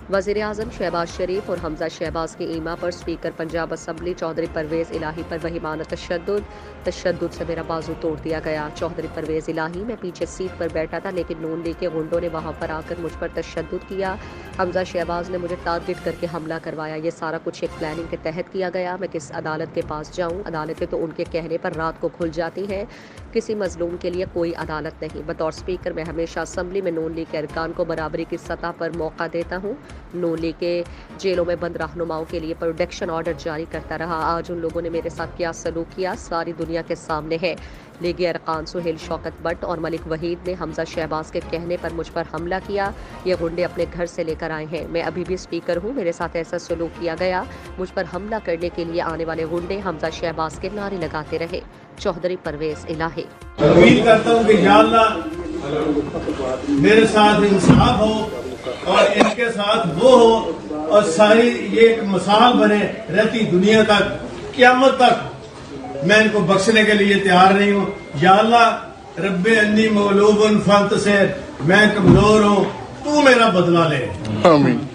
वज़ीर आज़म शहबाज शरीफ और हमजा शहबाज की ईमा पर स्पीकर पंजाब असम्बली चौधरी परवेज़ इलाही पर वहीमाना तशद्दुद से मेरा बाजू तोड़ दिया गया। चौधरी परवेज़ इलाही, मैं पीछे सीट पर बैठा था लेकिन नून लीग के गुंडों ने वहां पर आकर मुझ पर तशद्दुद किया। हमजा शहबाज ने मुझे टारगेट करके हमला करवाया। ये सारा कुछ एक प्लानिंग के तहत किया गया। मैं किस अदालत के पास जाऊँ? अदालतें तो उनके कहने पर रात को खुल जाती हैं। किसी मजलूम के लिए कोई अदालत नहीं। बतौर स्पीकर मैं हमेशा असम्बली में नून लीग के अरकान को बराबरी की सतह पर मौका देता हूँ। नून लीग के जेलों में बंद रहनुमाओं के लिए प्रोटेक्शन ऑर्डर जारी करता रहा। आज उन लोगों ने मेरे साथ क्या सलूक किया सारी दुनिया के सामने है। लीगी अरकान सुहेल शौकत भट्ट और मलिक वहीद ने हमजा शहबाज के कहने पर मुझ पर हमला किया। ये गुंडे अपने घर से लेकर आए हैं। मैं अभी भी स्पीकर हूँ, मेरे साथ ऐसा सलूक किया गया। मुझ पर हमला करने के लिए आने वाले गुंडे हमजा शहबाज के नारे लगाते रहे। चौधरी परवेज़ इलाही। उम्मीद करता हूँ कि या अल्लाह मेरे साथ इंसाफ हो और इनके साथ वो हो और सारी ये एक मिसाल बने रहती दुनिया तक, क़यामत तक। मैं इनको बख्शने के लिए तैयार नहीं हूँ। या अल्लाह रब्बे अन्नी मगलूबुन फंतसिर, मैं कमजोर हूँ, तू मेरा बदला ले। आमीन।